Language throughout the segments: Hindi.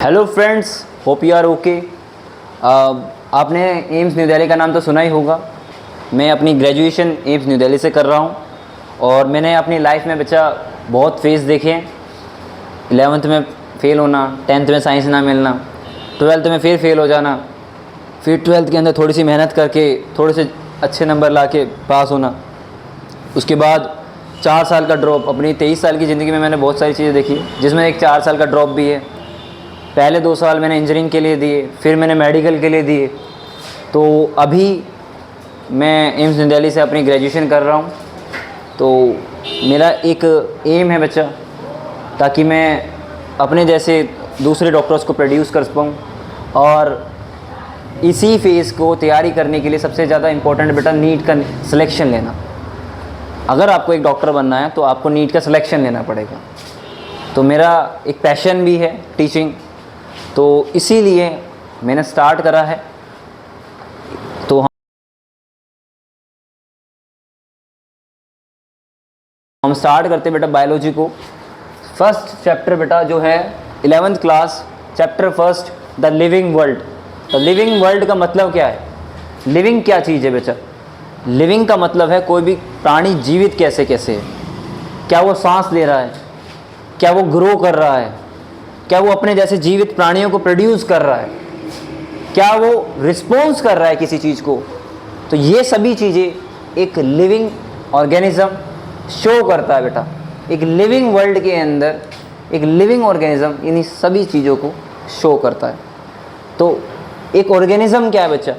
Hello friends, hope you are okay. आपने एम्स न्यू दिल्ली का नाम तो सुना ही होगा। मैं अपनी ग्रेजुएशन एम्स न्यू दिल्ली से कर रहा हूँ और मैंने अपनी लाइफ में बच्चा बहुत फेज़ देखे हैं। 11th में फ़ेल होना, 10th में साइंस ना मिलना, 12th में फिर फेल हो जाना, फिर 12th के अंदर थोड़ी सी मेहनत करके थोड़े से अच्छे नंबर ला के पास होना। उसके बाद 4 साल का ड्रॉप। अपनी 23 साल की ज़िंदगी में मैंने बहुत सारी चीज़ें देखी जिसमें एक 4 साल का ड्रॉप भी है। पहले 2 साल मैंने इंजीनियरिंग के लिए दिए, फिर मैंने मेडिकल के लिए दिए। तो अभी मैं एम्स न्यू दिल्ली से अपनी ग्रेजुएशन कर रहा हूँ। तो मेरा एक एम है बच्चा, ताकि मैं अपने जैसे दूसरे डॉक्टर्स को प्रोड्यूस कर पाऊँ। और इसी फेज़ को तैयारी करने के लिए सबसे ज़्यादा इम्पोर्टेंट बेटा नीट का सिलेक्शन लेना। अगर आपको एक डॉक्टर बनना है तो आपको नीट का सिलेक्शन लेना पड़ेगा। तो मेरा एक पैशन भी है टीचिंग, तो इसीलिए मैंने स्टार्ट करा है। तो हम स्टार्ट करते बेटा बायोलॉजी को। फर्स्ट चैप्टर बेटा जो है 11th class, chapter first, the living world. The living world का मतलब क्या है? लिविंग क्या चीज़ है बेटा? लिविंग का मतलब है कोई भी प्राणी जीवित कैसे कैसे है। क्या वो सांस ले रहा है? क्या वो ग्रो कर रहा है? क्या वो अपने जैसे जीवित प्राणियों को प्रोड्यूस कर रहा है? क्या वो रिस्पॉन्स कर रहा है किसी चीज़ को? तो ये सभी चीज़ें एक लिविंग ऑर्गेनिज्म शो करता है बेटा। एक लिविंग वर्ल्ड के अंदर एक लिविंग ऑर्गेनिज्म इन्हीं सभी चीज़ों को शो करता है। तो एक ऑर्गेनिज्म क्या है बच्चा?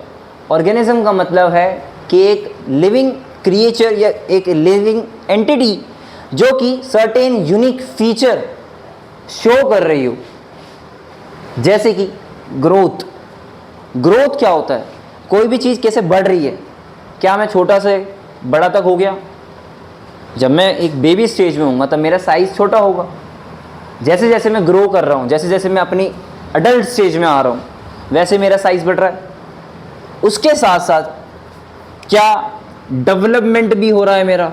ऑर्गेनिज्म का मतलब है कि एक लिविंग क्रिएचर या एक लिविंग एंटिटी जो कि सर्टेन यूनिक फीचर शो कर रही हो। जैसे कि ग्रोथ। ग्रोथ क्या होता है? कोई भी चीज़ कैसे बढ़ रही है। क्या मैं छोटा से बड़ा तक हो गया? जब मैं एक बेबी स्टेज में हूँगा तब मेरा साइज़ छोटा होगा। जैसे जैसे मैं ग्रो कर रहा हूँ, जैसे जैसे मैं अपनी अडल्ट स्टेज में आ रहा हूँ, वैसे मेरा साइज़ बढ़ रहा है। उसके साथ साथ क्या डेवलपमेंट भी हो रहा है मेरा?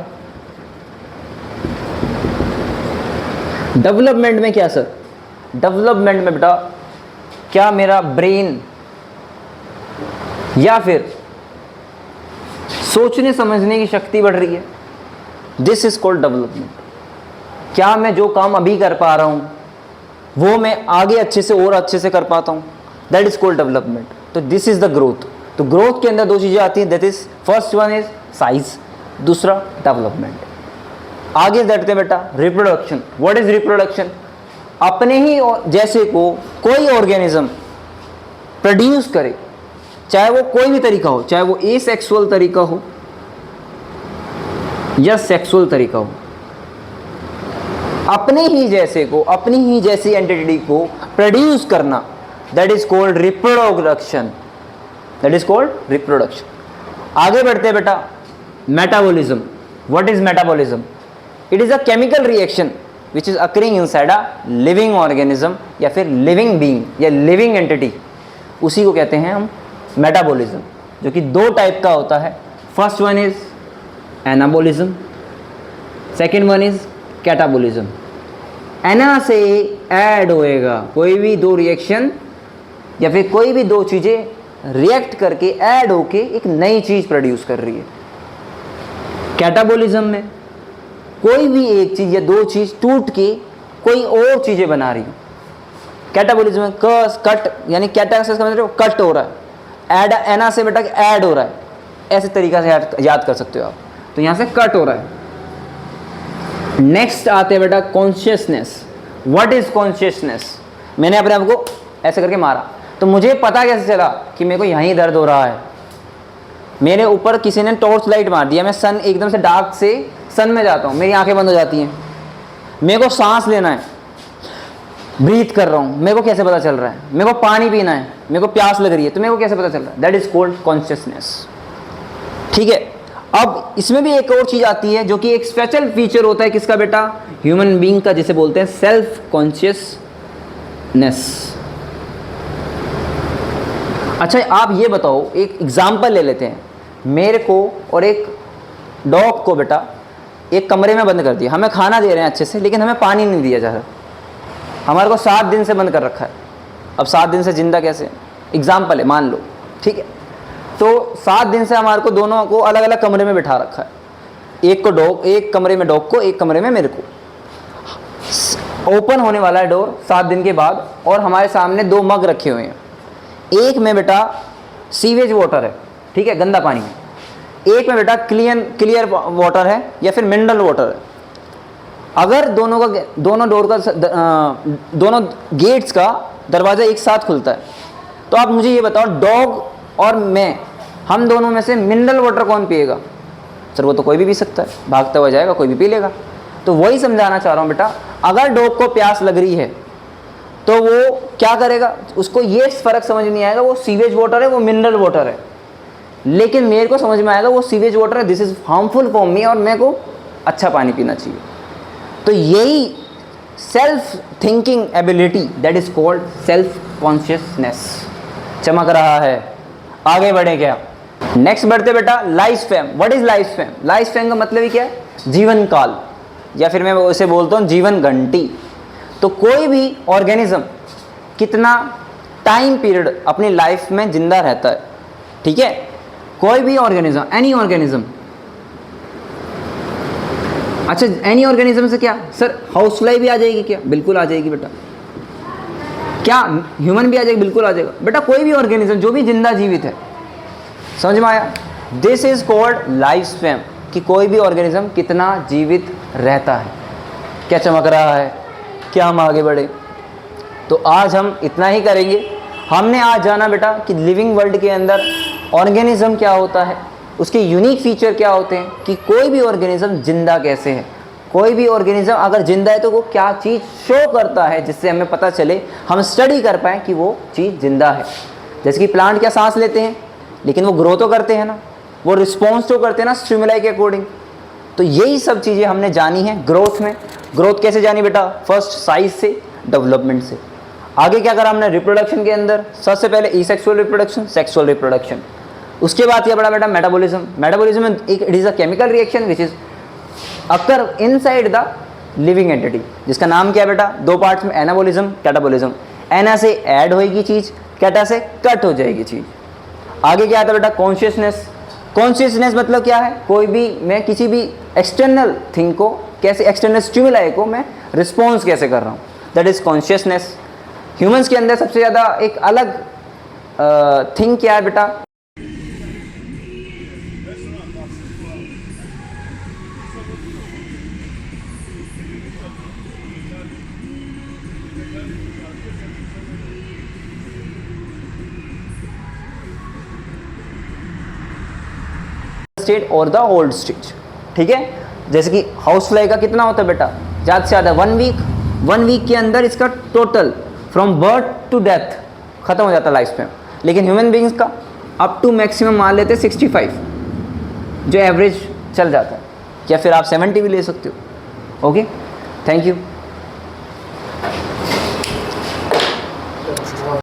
डेवलपमेंट में क्या सर? डेवलपमेंट में बेटा क्या मेरा ब्रेन या फिर सोचने समझने की शक्ति बढ़ रही है? This is called development. क्या मैं जो काम अभी कर पा रहा हूँ वो मैं आगे अच्छे से और अच्छे से कर पाता हूँ? That is called development. तो दिस इज द ग्रोथ। तो ग्रोथ के अंदर 2 चीज़ें आती हैं। That is first one is size, दूसरा डेवलपमेंट। आगे बढ़ते हैं बेटा रिप्रोडक्शन। What is reproduction? अपने ही जैसे को कोई ऑर्गेनिज्म प्रोड्यूस करे, चाहे वो कोई भी तरीका हो, चाहे वो एसेक्सुअल तरीका हो या सेक्सुअल तरीका हो। अपने ही जैसे को, अपनी ही जैसी एंटिटी को प्रोड्यूस करना, that is called reproduction. That is called reproduction. आगे बढ़ते हैं बेटा metabolism. What is metabolism? It is a chemical reaction which is occurring inside a living organism या फिर लिविंग बीइंग या लिविंग एंटिटी। उसी को कहते हैं हम मेटाबॉलिज्म, जो कि 2 टाइप का होता है। First one is anabolism, second one is catabolism. एना से ऐड होएगा कोई भी 2 रिएक्शन या फिर कोई भी 2 चीज़ें रिएक्ट करके ऐड होके एक नई चीज़ प्रोड्यूस कर रही है। कैटाबॉलिज्म में कोई भी एक चीज़ या 2 चीज़ टूट के कोई और चीज़ें बना रही है। कैटाबॉलिज्म में कट यानी कैटा से मतलब कट हो रहा है, ऐड एना से बेटा ऐड हो रहा है। ऐसे तरीका से याद कर सकते हो आप। तो यहाँ से कट हो रहा है। नेक्स्ट आते हैं बेटा कॉन्शियसनेस। What is consciousness? मैंने अपने आप को ऐसे करके मारा तो मुझे पता कैसे चला कि मेरे को यहीं दर्द हो रहा है? मेरे ऊपर किसी ने टॉर्च लाइट मार दिया। मैं सन एकदम से डार्क से सन में जाता हूँ, मेरी आंखें बंद हो जाती हैं। मेरे को सांस लेना है, ब्रीथ कर रहा हूँ, मेरे को कैसे पता चल रहा है? मेरे को पानी पीना है, मेरे को प्यास लग रही है, तो मेरे को कैसे पता चल रहा है? That is called consciousness. ठीक है। अब इसमें भी एक और चीज़ आती है जो कि एक स्पेशल फीचर होता है किसका बेटा? ह्यूमन बीइंग का, जिसे बोलते हैं सेल्फ कॉन्शियसनेस। अच्छा आप ये बताओ, एक एग्जाम्पल ले लेते हैं। मेरे को और एक डॉग को बेटा एक कमरे में बंद कर दिया। हमें खाना दे रहे हैं अच्छे से, लेकिन हमें पानी नहीं दिया जा रहा। हमारे को 7 दिन से बंद कर रखा है। अब 7 दिन से जिंदा कैसे, एग्जाम्पल है मान लो, ठीक है। तो 7 दिन से हमारे को दोनों को अलग अलग कमरे में बिठा रखा है, एक कमरे में डॉग को, एक कमरे में मेरे को। ओपन होने वाला है डोर 7 दिन के बाद, और हमारे सामने 2 मग रखे हुए हैं। एक में बेटा सीवेज वाटर है, ठीक है, गंदा पानी है। एक में बेटा क्लियर वाटर है या फिर मिनरल वाटर है। अगर दोनों डोर का दोनों गेट्स का दरवाज़ा एक साथ खुलता है, तो आप मुझे ये बताओ, डॉग और मैं, हम दोनों में से मिनरल वाटर कौन पिएगा? सर वो तो कोई भी पी सकता है, भागता हुआ जाएगा, कोई भी पी लेगा। तो वही समझाना चाह रहा हूँ बेटा, अगर डॉग को प्यास लग रही है तो वो क्या करेगा, उसको ये फ़र्क समझ नहीं आएगा वो सीवेज वाटर है, वो मिनरल वाटर है। लेकिन मेरे को समझ में आएगा वो सीवेज वाटर है, this is harmful for me, और मेरे को अच्छा पानी पीना चाहिए। तो यही self thinking ability, that is called self consciousness चमक रहा है। आगे बढ़े क्या, नेक्स्ट बढ़ते बेटा, life span. What is life span? Life span का मतलब ही क्या है? जीवन काल, या फिर मैं उसे बोलता हूँ जीवन घंटी। तो कोई भी ऑर्गेनिज्म कितना टाइम पीरियड अपनी लाइफ में जिंदा रहता है, ठीक है, कोई भी ऑर्गेनिज्म, एनी ऑर्गेनिज्म। अच्छा, एनी ऑर्गेनिज्म से क्या सर, हाउस फ्लाई भी आ जाएगी क्या? बिल्कुल आ जाएगी बेटा। क्या ह्यूमन भी आ जाएगी? बिल्कुल आ जाएगा बेटा। कोई भी ऑर्गेनिज्म जो भी जिंदा जीवित है, समझ में आया? This is called life span, कि कोई भी ऑर्गेनिज्म कितना जीवित रहता है। क्या चमक रहा है? क्या हम आगे बढ़े? तो आज हम इतना ही करेंगे। हमने आज जाना बेटा कि लिविंग वर्ल्ड के अंदर ऑर्गेनिज्म क्या होता है, उसके यूनिक फीचर क्या होते हैं, कि कोई भी ऑर्गेनिज्म जिंदा कैसे है, कोई भी ऑर्गेनिज्म अगर जिंदा है तो वो क्या चीज़ शो करता है, जिससे हमें पता चले, हम स्टडी कर पाएँ कि वो चीज़ जिंदा है। जैसे कि प्लांट क्या सांस लेते हैं, लेकिन वो ग्रो तो करते हैं ना, वो रिस्पॉन्स तो करते हैं ना स्टिमुलाई के अकॉर्डिंग। तो यही सब चीज़ें हमने जानी है ग्रोथ में। ग्रोथ कैसे जानी बेटा? फर्स्ट साइज से, डेवलपमेंट से। आगे क्या करा हमने रिप्रोडक्शन के अंदर? सबसे पहले एसेक्सुअल रिप्रोडक्शन, सेक्सुअल रिप्रोडक्शन। उसके बाद क्या पढ़ा बेटा? मेटाबॉलिज्म। मेटाबॉलिज्म एक it is a chemical reaction which is occur inside the living entity, जिसका नाम क्या है बेटा? 2 पार्ट्स में, एनाबॉलिज्म, कैटाबॉलिज्म। एना से ऐड होएगी चीज़, कैटा से कट हो जाएगी चीज़। आगे क्या आता है बेटा? कॉन्शियसनेस। कॉन्शियसनेस मतलब क्या है? कोई भी, मैं किसी भी एक्सटर्नल थिंग को कैसे, एक्सटर्नल स्टिमुलाई को मैं रिस्पॉन्स कैसे कर रहा हूँ, दैट इज़ कॉन्शियसनेस। ह्यूमंस के अंदर सबसे ज़्यादा एक अलग थिंग क्या है बेटा? स्टेट और द ओल्ड स्टेज, ठीक है। जैसे कि हाउस फ्लाई का कितना होता है बेटा? ज़्यादा से ज़्यादा 1 वीक के अंदर इसका total from birth to death खत्म हो जाता है लाइफ स्पैन। लेकिन ह्यूमन बींग्स का अप टू मैक्सिमम मान लेते 65, जो एवरेज चल जाता है, या फिर आप 70 भी ले सकते हो। Okay, thank you.